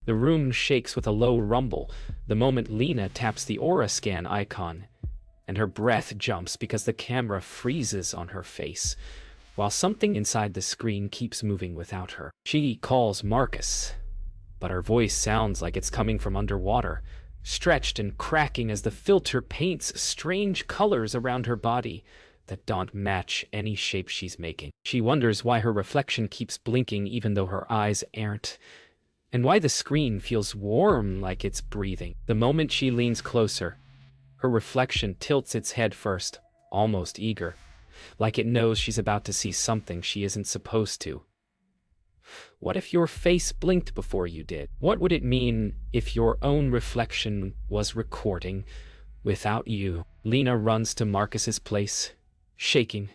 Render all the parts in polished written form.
The room shakes with a low rumble the moment Lena taps the aura scan icon, and her breath jumps because the camera freezes on her face, while something inside the screen keeps moving without her. She calls Marcus, but her voice sounds like it's coming from underwater, stretched and cracking as the filter paints strange colors around her body that don't match any shape she's making. She wonders why her reflection keeps blinking even though her eyes aren't, and why the screen feels warm like it's breathing. The moment she leans closer, her reflection tilts its head first, almost eager, like it knows she's about to see something she isn't supposed to. What if your face blinked before you did? What would it mean if your own reflection was recording without you? Lena runs to Marcus's place, shaking,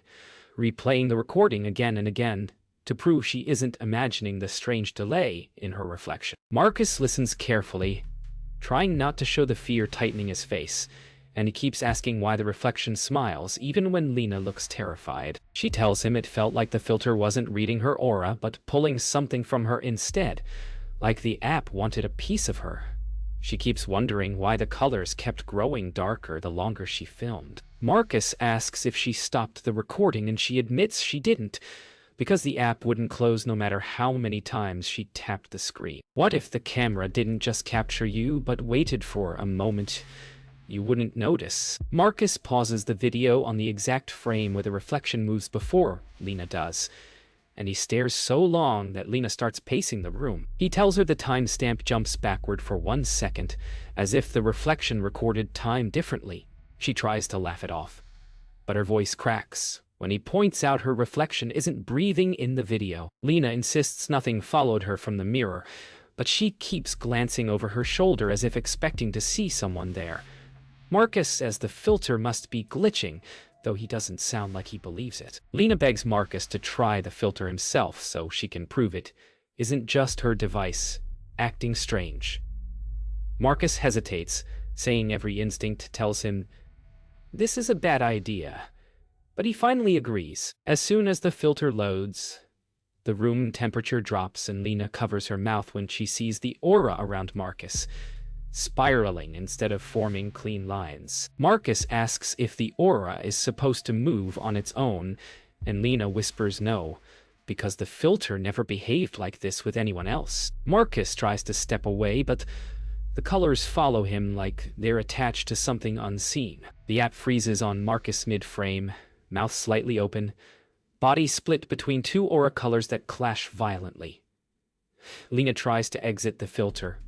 replaying the recording again and again to prove she isn't imagining the strange delay in her reflection. Marcus listens carefully, trying not to show the fear tightening his face, and he keeps asking why the reflection smiles even when Lena looks terrified. She tells him it felt like the filter wasn't reading her aura but pulling something from her instead, like the app wanted a piece of her. She keeps wondering why the colors kept growing darker the longer she filmed. Marcus asks if she stopped the recording, and she admits she didn't, because the app wouldn't close no matter how many times she tapped the screen. What if the camera didn't just capture you but waited for a moment you wouldn't notice? Marcus pauses the video on the exact frame where the reflection moves before Lena does, and he stares so long that Lena starts pacing the room. He tells her the timestamp jumps backward for 1 second, as if the reflection recorded time differently. She tries to laugh it off, but her voice cracks when he points out her reflection isn't breathing in the video. Lena insists nothing followed her from the mirror, but she keeps glancing over her shoulder as if expecting to see someone there. Marcus says the filter must be glitching, though he doesn't sound like he believes it. Lena begs Marcus to try the filter himself so she can prove it isn't just her device acting strange. Marcus hesitates, saying every instinct tells him this is a bad idea, but he finally agrees. As soon as the filter loads, the room temperature drops and Lena covers her mouth when she sees the aura around Marcus, spiraling instead of forming clean lines. Marcus asks if the aura is supposed to move on its own, and Lena whispers no, because the filter never behaved like this with anyone else. Marcus tries to step away, but the colors follow him like they're attached to something unseen. The app freezes on Marcus mid-frame, mouth slightly open, body split between two aura colors that clash violently. Lena tries to exit the filter,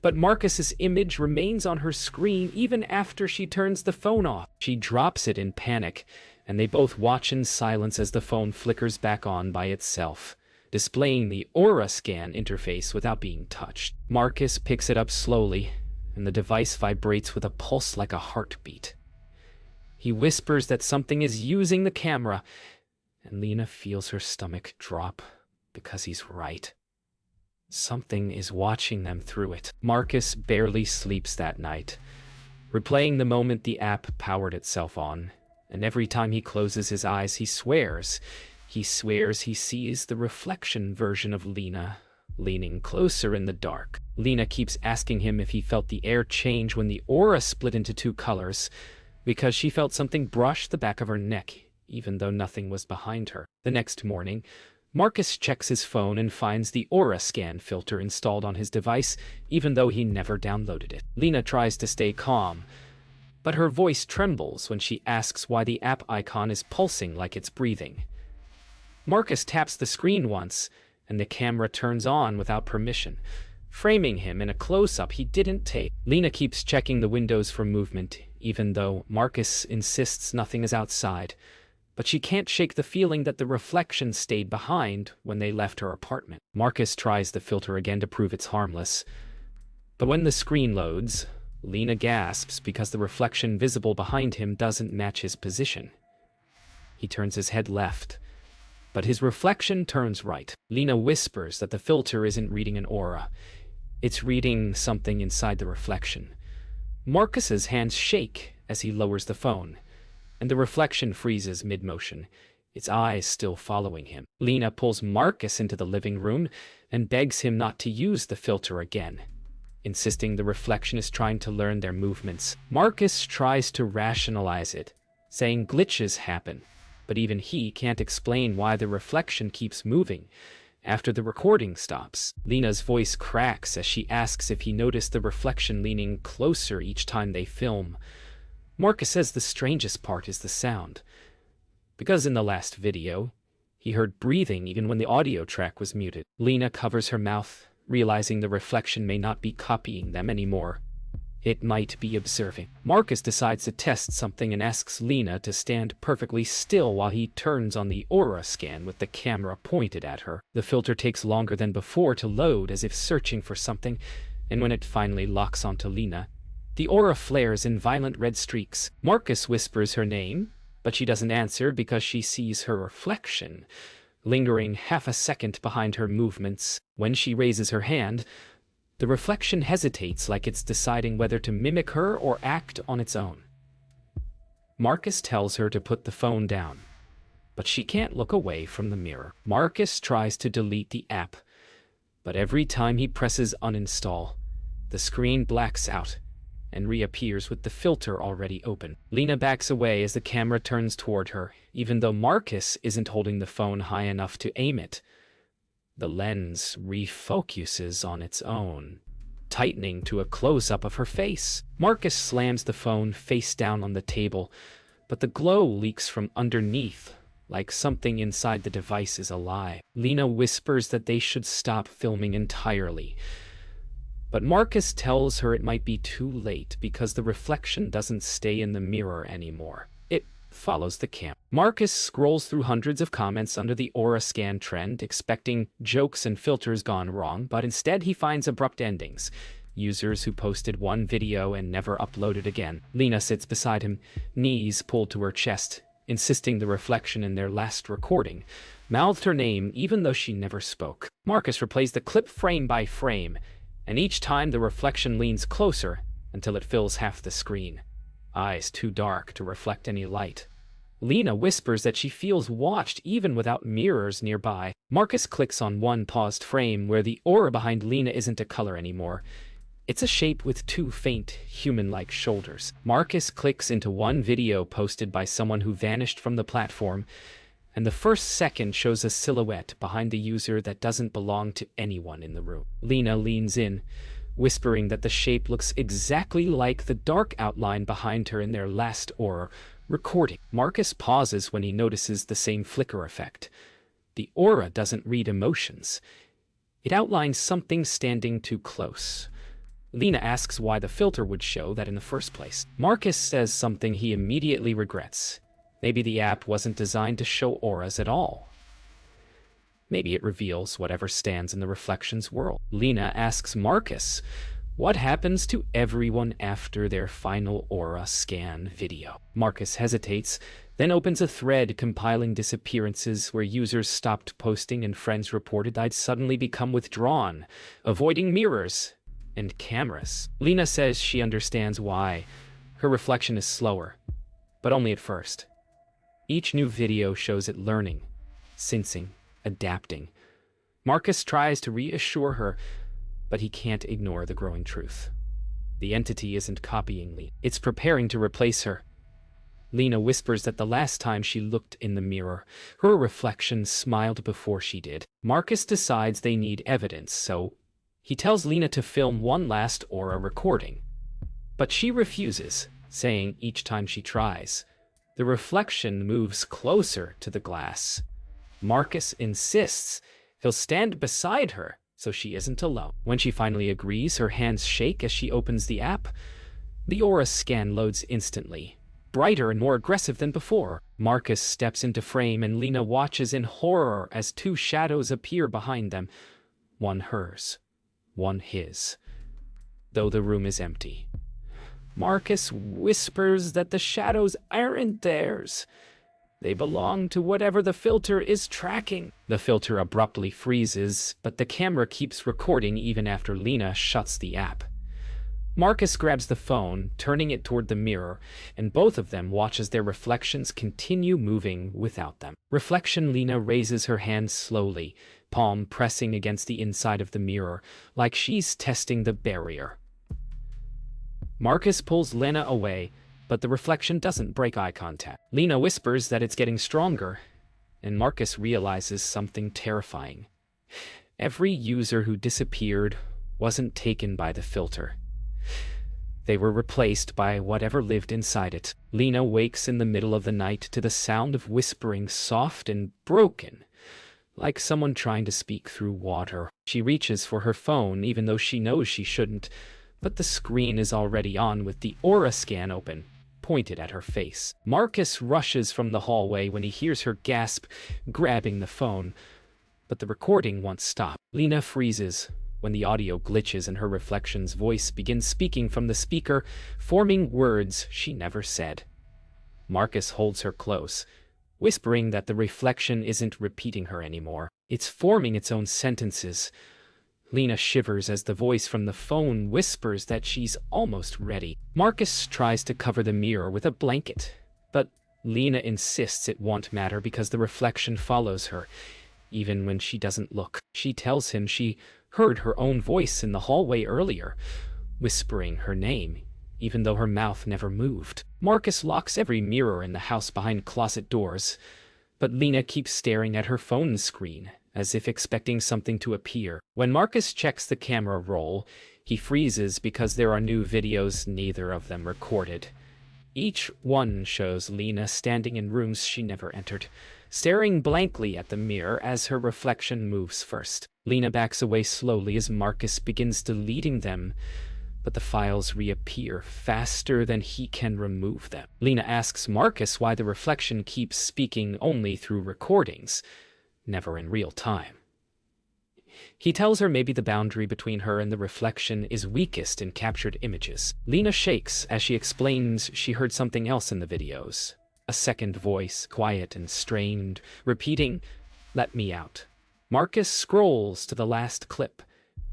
but Marcus's image remains on her screen even after she turns the phone off. She drops it in panic, and they both watch in silence as the phone flickers back on by itself, displaying the aura scan interface without being touched. Marcus picks it up slowly, and the device vibrates with a pulse like a heartbeat. He whispers that something is using the camera, and Lena feels her stomach drop because he's right. Something is watching them through it. Marcus barely sleeps that night, replaying the moment the app powered itself on, and every time he closes his eyes, he swears he sees the reflection version of Lena leaning closer in the dark. Lena keeps asking him if he felt the air change when the aura split into two colors, because she felt something brush the back of her neck, even though nothing was behind her. The next morning, Marcus checks his phone and finds the aura scan filter installed on his device, even though he never downloaded it. Lena tries to stay calm, but her voice trembles when she asks why the app icon is pulsing like it's breathing. Marcus taps the screen once, and the camera turns on without permission, framing him in a close-up he didn't take. Lena keeps checking the windows for movement, even though Marcus insists nothing is outside, but she can't shake the feeling that the reflection stayed behind when they left her apartment. Marcus tries the filter again to prove it's harmless, but when the screen loads, Lena gasps because the reflection visible behind him doesn't match his position. He turns his head left, but his reflection turns right. Lena whispers that the filter isn't reading an aura. It's reading something inside the reflection. Marcus's hands shake as he lowers the phone, and the reflection freezes mid-motion, its eyes still following him. Lena pulls Marcus into the living room and begs him not to use the filter again, insisting the reflection is trying to learn their movements. Marcus tries to rationalize it, saying glitches happen, but even he can't explain why the reflection keeps moving after the recording stops. Lena's voice cracks as she asks if he noticed the reflection leaning closer each time they film. Marcus says the strangest part is the sound, because in the last video, he heard breathing even when the audio track was muted. Lena covers her mouth, realizing the reflection may not be copying them anymore. It might be observing. Marcus decides to test something and asks Lena to stand perfectly still while he turns on the aura scan with the camera pointed at her. The filter takes longer than before to load, as if searching for something, and when it finally locks onto Lena, the aura flares in violent red streaks. Marcus whispers her name, but she doesn't answer because she sees her reflection, lingering half a second behind her movements. When she raises her hand, the reflection hesitates, like it's deciding whether to mimic her or act on its own. Marcus tells her to put the phone down, but she can't look away from the mirror. Marcus tries to delete the app, but every time he presses uninstall, the screen blacks out and reappears with the filter already open. Lena backs away as the camera turns toward her, even though Marcus isn't holding the phone high enough to aim it. The lens refocuses on its own, tightening to a close-up of her face. Marcus slams the phone face down on the table, but the glow leaks from underneath, like something inside the device is alive. Lena whispers that they should stop filming entirely, but Marcus tells her it might be too late because the reflection doesn't stay in the mirror anymore. It follows the camera. Marcus scrolls through hundreds of comments under the aura scan trend, expecting jokes and filters gone wrong, but instead he finds abrupt endings. Users who posted one video and never uploaded again. Lena sits beside him, knees pulled to her chest, insisting the reflection in their last recording mouthed her name even though she never spoke. Marcus replays the clip frame by frame, and each time the reflection leans closer until it fills half the screen, eyes too dark to reflect any light. Lena whispers that she feels watched even without mirrors nearby. Marcus clicks on one paused frame where the aura behind Lena isn't a color anymore. It's a shape with two faint, human-like shoulders. Marcus clicks into one video posted by someone who vanished from the platform, and the first second shows a silhouette behind the user that doesn't belong to anyone in the room. Lena leans in, whispering that the shape looks exactly like the dark outline behind her in their last aura recording. Marcus pauses when he notices the same flicker effect. The aura doesn't read emotions. It outlines something standing too close. Lena asks why the filter would show that in the first place. Marcus says something he immediately regrets. Maybe the app wasn't designed to show auras at all. Maybe it reveals whatever stands in the reflection's world. Lena asks Marcus what happens to everyone after their final aura scan video. Marcus hesitates, then opens a thread compiling disappearances where users stopped posting and friends reported I'd suddenly become withdrawn, avoiding mirrors and cameras. Lena says she understands why. Her reflection is slower, but only at first. Each new video shows it learning, sensing, adapting. Marcus tries to reassure her, but he can't ignore the growing truth. The entity isn't copying Lena. It's preparing to replace her. Lena whispers that the last time she looked in the mirror, her reflection smiled before she did. Marcus decides they need evidence, so he tells Lena to film one last aura recording. But she refuses, saying each time she tries, the reflection moves closer to the glass. Marcus insists he'll stand beside her so she isn't alone. When she finally agrees, her hands shake as she opens the app. The aura scan loads instantly, brighter and more aggressive than before. Marcus steps into frame and Lena watches in horror as two shadows appear behind them. One hers, one his, though the room is empty. Marcus whispers that the shadows aren't theirs. They belong to whatever the filter is tracking. The filter abruptly freezes, but the camera keeps recording even after Lena shuts the app. Marcus grabs the phone, turning it toward the mirror, and both of them watch as their reflections continue moving without them. Reflection Lena raises her hand slowly, palm pressing against the inside of the mirror, like she's testing the barrier. Marcus pulls Lena away, but the reflection doesn't break eye contact. Lena whispers that it's getting stronger, and Marcus realizes something terrifying. Every user who disappeared wasn't taken by the filter. They were replaced by whatever lived inside it. Lena wakes in the middle of the night to the sound of whispering, soft and broken, like someone trying to speak through water. She reaches for her phone, even though she knows she shouldn't, but the screen is already on with the aura scan open, pointed at her face. Marcus rushes from the hallway when he hears her gasp, grabbing the phone, but the recording won't stop. Lena freezes when the audio glitches and her reflection's voice begins speaking from the speaker, forming words she never said. Marcus holds her close, whispering that the reflection isn't repeating her anymore. It's forming its own sentences. Lena shivers as the voice from the phone whispers that she's almost ready. Marcus tries to cover the mirror with a blanket, but Lena insists it won't matter because the reflection follows her, even when she doesn't look. She tells him she heard her own voice in the hallway earlier, whispering her name, even though her mouth never moved. Marcus locks every mirror in the house behind closet doors, but Lena keeps staring at her phone screen, as if expecting something to appear. When Marcus checks the camera roll, he freezes because there are new videos, neither of them recorded. Each one shows Lena standing in rooms she never entered, staring blankly at the mirror as her reflection moves first. Lena backs away slowly as Marcus begins deleting them, but the files reappear faster than he can remove them. Lena asks Marcus why the reflection keeps speaking only through recordings, never in real time. He tells her maybe the boundary between her and the reflection is weakest in captured images. Lena shakes as she explains she heard something else in the videos. A second voice, quiet and strained, repeating, "Let me out." Marcus scrolls to the last clip,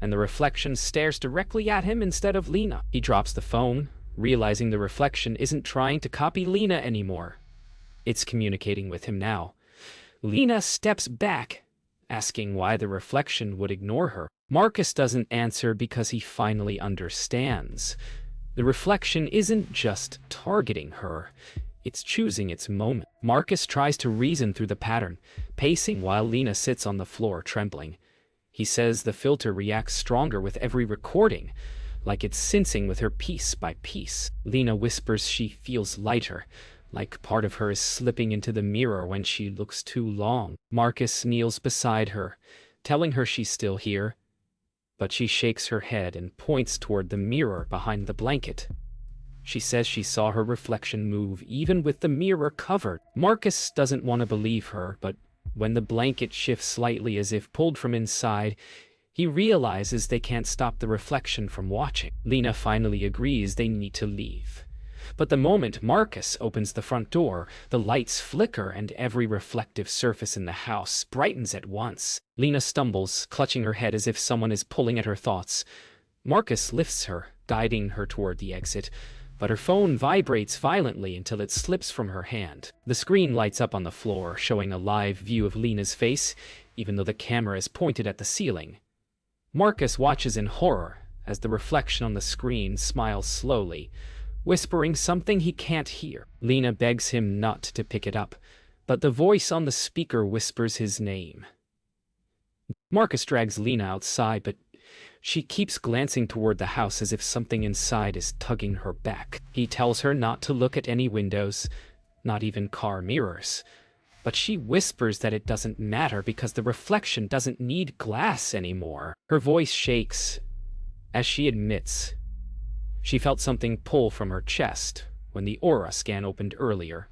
and the reflection stares directly at him instead of Lena. He drops the phone, realizing the reflection isn't trying to copy Lena anymore. It's communicating with him now. Lena steps back, asking why the reflection would ignore her. Marcus doesn't answer because he finally understands. The reflection isn't just targeting her, it's choosing its moment. Marcus tries to reason through the pattern, pacing while Lena sits on the floor, trembling. He says the filter reacts stronger with every recording, like it's sensing with her piece by piece. Lena whispers she feels lighter, like part of her is slipping into the mirror when she looks too long. Marcus kneels beside her, telling her she's still here, but she shakes her head and points toward the mirror behind the blanket. She says she saw her reflection move even with the mirror covered. Marcus doesn't want to believe her, but when the blanket shifts slightly as if pulled from inside, he realizes they can't stop the reflection from watching. Lena finally agrees they need to leave. But the moment Marcus opens the front door, the lights flicker and every reflective surface in the house brightens at once. Lena stumbles, clutching her head as if someone is pulling at her thoughts. Marcus lifts her, guiding her toward the exit, but her phone vibrates violently until it slips from her hand. The screen lights up on the floor, showing a live view of Lena's face, even though the camera is pointed at the ceiling. Marcus watches in horror as the reflection on the screen smiles slowly, whispering something he can't hear. Lena begs him not to pick it up, but the voice on the speaker whispers his name. Marcus drags Lena outside, but she keeps glancing toward the house as if something inside is tugging her back. He tells her not to look at any windows, not even car mirrors. But she whispers that it doesn't matter because the reflection doesn't need glass anymore. Her voice shakes as she admits she felt something pull from her chest when the aura scan opened earlier,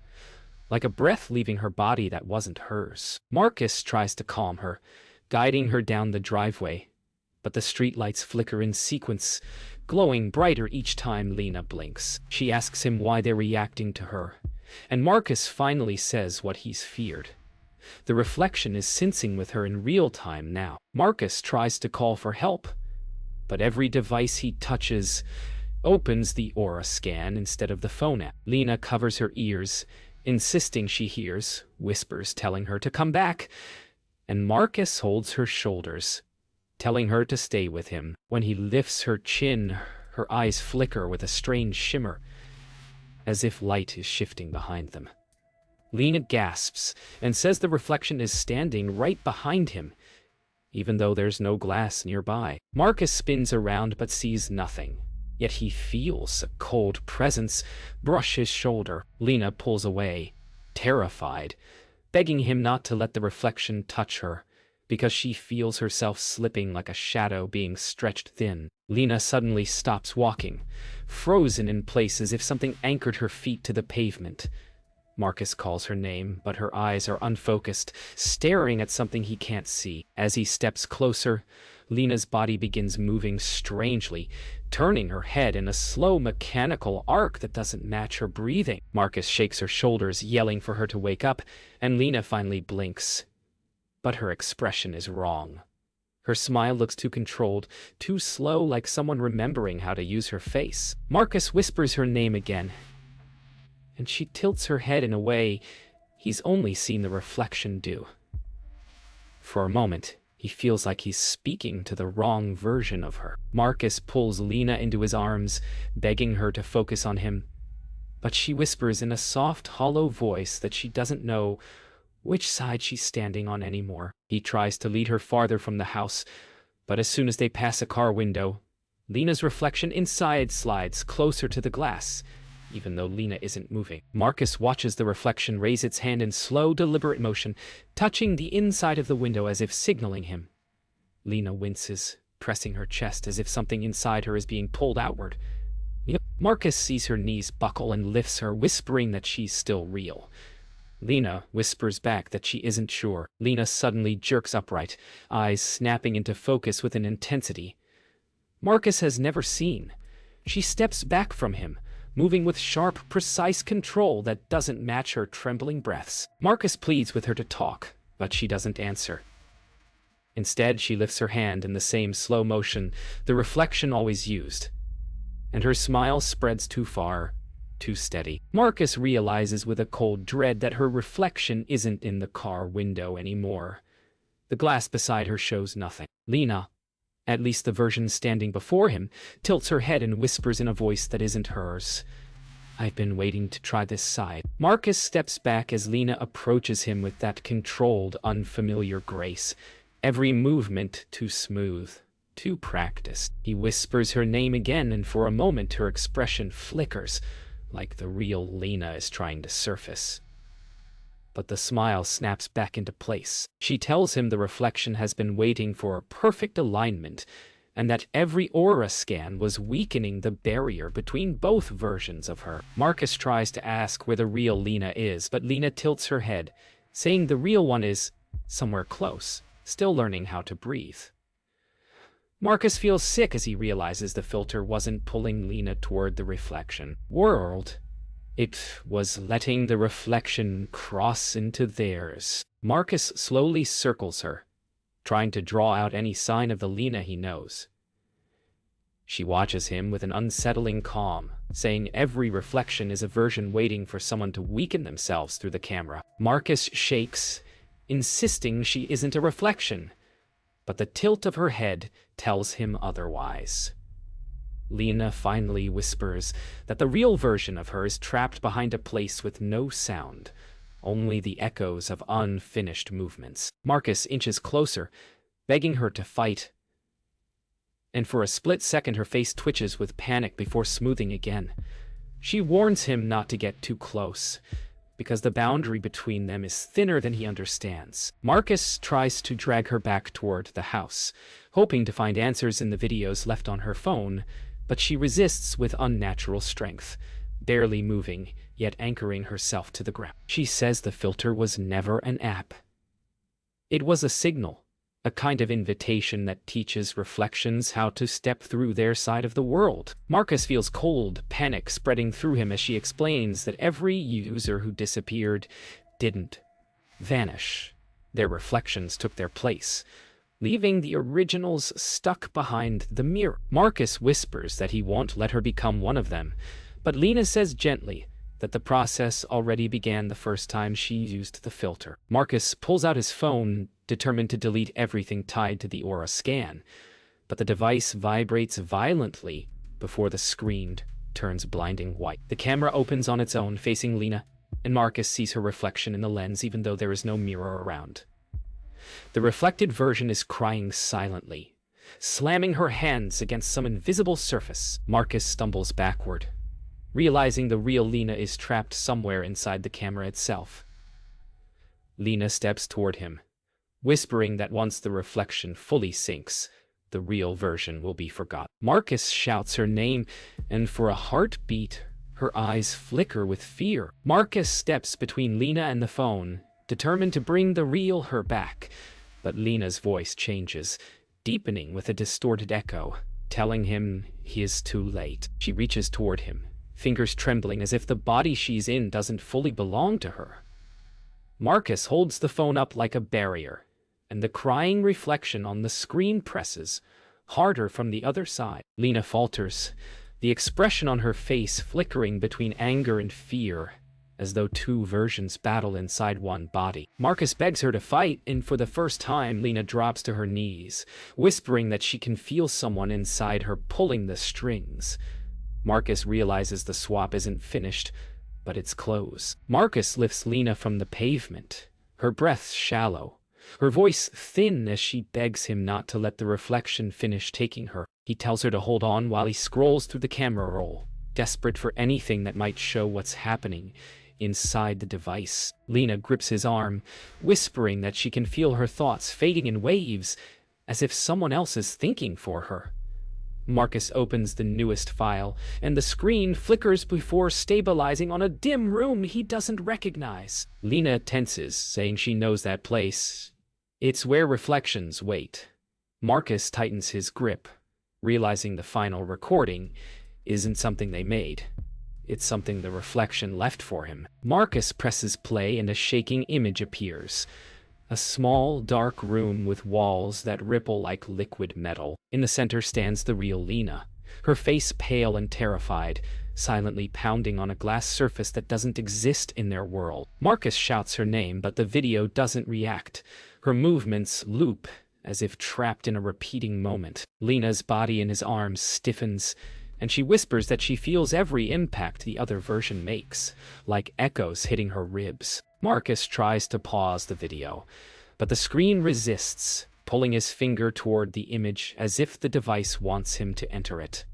like a breath leaving her body that wasn't hers. Marcus tries to calm her, guiding her down the driveway, but the streetlights flicker in sequence, glowing brighter each time Lena blinks. She asks him why they're reacting to her, and Marcus finally says what he's feared. The reflection is sensing with her in real time now. Marcus tries to call for help, but every device he touches opens the aura scan instead of the phone app. Lena covers her ears, insisting she hears whispers telling her to come back, and Marcus holds her shoulders, telling her to stay with him. When he lifts her chin, her eyes flicker with a strange shimmer, as if light is shifting behind them. Lena gasps and says the reflection is standing right behind him, even though there's no glass nearby. Marcus spins around but sees nothing, yet he feels a cold presence brush his shoulder. Lena pulls away, terrified, begging him not to let the reflection touch her, because she feels herself slipping like a shadow being stretched thin. Lena suddenly stops walking, frozen in place as if something anchored her feet to the pavement. Marcus calls her name, but her eyes are unfocused, staring at something he can't see. As he steps closer, Lena's body begins moving strangely, turning her head in a slow mechanical arc that doesn't match her breathing. Marcus shakes her shoulders, yelling for her to wake up, and Lena finally blinks. But her expression is wrong. Her smile looks too controlled, too slow, like someone remembering how to use her face. Marcus whispers her name again, and she tilts her head in a way he's only seen the reflection do. For a moment, he feels like he's speaking to the wrong version of her. Marcus pulls Lena into his arms, begging her to focus on him, but she whispers in a soft, hollow voice that she doesn't know which side she's standing on anymore. He tries to lead her farther from the house, but as soon as they pass a car window, Lena's reflection inside slides closer to the glass, even though Lena isn't moving. Marcus watches the reflection raise its hand in slow, deliberate motion, touching the inside of the window as if signaling him. Lena winces, pressing her chest as if something inside her is being pulled outward. Marcus sees her knees buckle and lifts her, whispering that she's still real. Lena whispers back that she isn't sure. Lena suddenly jerks upright, eyes snapping into focus with an intensity Marcus has never seen. She steps back from him, moving with sharp, precise control that doesn't match her trembling breaths. Marcus pleads with her to talk, but she doesn't answer. Instead, she lifts her hand in the same slow motion the reflection always used, and her smile spreads too far, too steady. Marcus realizes with a cold dread that her reflection isn't in the car window anymore. The glass beside her shows nothing. Lena, at least the version standing before him, tilts her head and whispers in a voice that isn't hers. "I've been waiting to try this side." Marcus steps back as Lena approaches him with that controlled, unfamiliar grace, every movement too smooth, too practiced. He whispers her name again, and for a moment her expression flickers, like the real Lena is trying to surface. But the smile snaps back into place. She tells him the reflection has been waiting for a perfect alignment, and that every aura scan was weakening the barrier between both versions of her. Marcus tries to ask where the real Lena is, but Lena tilts her head, saying the real one is somewhere close, still learning how to breathe. Marcus feels sick as he realizes the filter wasn't pulling Lena toward the reflection world. It was letting the reflection cross into theirs. Marcus slowly circles her, trying to draw out any sign of the Lena he knows. She watches him with an unsettling calm, saying every reflection is a version waiting for someone to weaken themselves through the camera. Marcus shakes, insisting she isn't a reflection, but the tilt of her head tells him otherwise. Lena finally whispers that the real version of her is trapped behind a place with no sound, only the echoes of unfinished movements. Marcus inches closer, begging her to fight, and for a split second her face twitches with panic before smoothing again. She warns him not to get too close, because the boundary between them is thinner than he understands. Marcus tries to drag her back toward the house, hoping to find answers in the videos left on her phone, but she resists with unnatural strength, barely moving, yet anchoring herself to the ground. She says the filter was never an app. It was a signal, a kind of invitation that teaches reflections how to step through their side of the world. Marcus feels cold panic spreading through him as she explains that every user who disappeared didn't vanish. Their reflections took their place, leaving the originals stuck behind the mirror. Marcus whispers that he won't let her become one of them, but Lena says gently that the process already began the first time she used the filter. Marcus pulls out his phone, determined to delete everything tied to the aura scan, but the device vibrates violently before the screen turns blinding white. The camera opens on its own, facing Lena, and Marcus sees her reflection in the lens even though there is no mirror around. The reflected version is crying silently, slamming her hands against some invisible surface. Marcus stumbles backward, realizing the real Lena is trapped somewhere inside the camera itself. Lena steps toward him, whispering that once the reflection fully sinks, the real version will be forgotten. Marcus shouts her name, and for a heartbeat, her eyes flicker with fear. Marcus steps between Lena and the phone, determined to bring the real her back, but Lena's voice changes, deepening with a distorted echo, telling him he is too late. She reaches toward him, fingers trembling as if the body she's in doesn't fully belong to her. Marcus holds the phone up like a barrier, and the crying reflection on the screen presses harder from the other side. Lena falters, the expression on her face flickering between anger and fear, as though two versions battle inside one body. Marcus begs her to fight, and for the first time, Lena drops to her knees, whispering that she can feel someone inside her pulling the strings. Marcus realizes the swap isn't finished, but it's close. Marcus lifts Lena from the pavement, her breath shallow, her voice thin as she begs him not to let the reflection finish taking her. He tells her to hold on while he scrolls through the camera roll, desperate for anything that might show what's happening inside the device. Lena grips his arm, whispering that she can feel her thoughts fading in waves, as if someone else is thinking for her. Marcus opens the newest file, and the screen flickers before stabilizing on a dim room he doesn't recognize. Lena tenses, saying she knows that place. It's where reflections wait. Marcus tightens his grip, realizing the final recording isn't something they made. It's something the reflection left for him. Marcus presses play and a shaking image appears. A small, dark room with walls that ripple like liquid metal. In the center stands the real Lena, her face pale and terrified, silently pounding on a glass surface that doesn't exist in their world. Marcus shouts her name, but the video doesn't react. Her movements loop, as if trapped in a repeating moment. Lena's body in his arms stiffens, and she whispers that she feels every impact the other version makes, like echoes hitting her ribs. Marcus tries to pause the video, but the screen resists, pulling his finger toward the image as if the device wants him to enter it.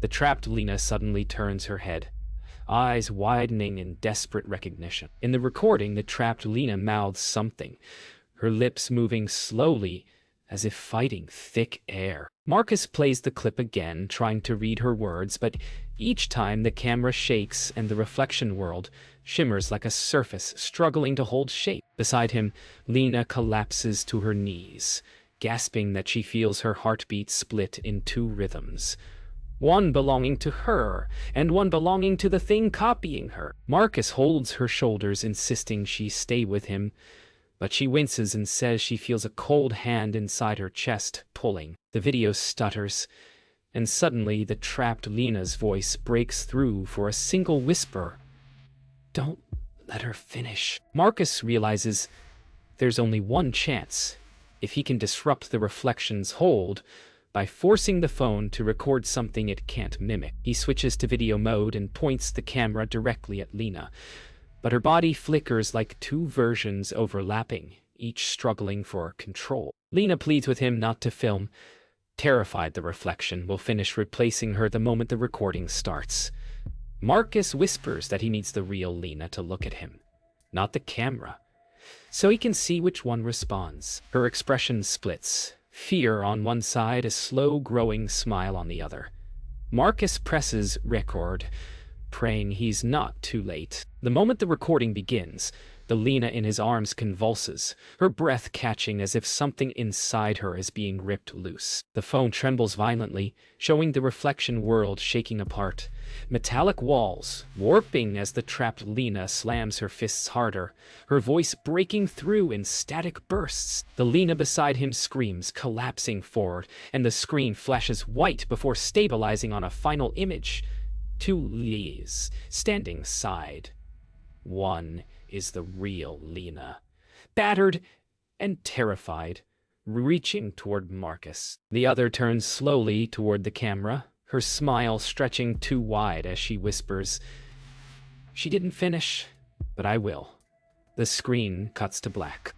The trapped Lena suddenly turns her head, eyes widening in desperate recognition. In the recording, the trapped Lena mouths something, her lips moving slowly as if fighting thick air. Marcus plays the clip again, trying to read her words, but each time the camera shakes and the reflection world shimmers like a surface struggling to hold shape. Beside him, Lena collapses to her knees, gasping that she feels her heartbeat split in two rhythms, one belonging to her and one belonging to the thing copying her. Marcus holds her shoulders, insisting she stay with him, but she winces and says she feels a cold hand inside her chest pulling. The video stutters, and suddenly the trapped Lena's voice breaks through for a single whisper. Don't let her finish. Marcus realizes there's only one chance if he can disrupt the reflection's hold by forcing the phone to record something it can't mimic. He switches to video mode and points the camera directly at Lena, but her body flickers like two versions overlapping, each struggling for control. Lena pleads with him not to film, terrified the reflection will finish replacing her the moment the recording starts. Marcus whispers that he needs the real Lena to look at him, not the camera, so he can see which one responds. Her expression splits, fear on one side, a slow-growing smile on the other. Marcus presses record, praying he's not too late. The moment the recording begins, The Lena in his arms convulses, her breath catching as if something inside her is being ripped loose. The phone trembles violently, showing the reflection world shaking apart. Metallic walls, warping as the trapped Lena slams her fists harder, her voice breaking through in static bursts. The Lena beside him screams, collapsing forward, and the screen flashes white before stabilizing on a final image. Two Lees standing side. One is the real Lena, battered and terrified, reaching toward Marcus. The other turns slowly toward the camera, her smile stretching too wide as she whispers, "She didn't finish, but I will." The screen cuts to black.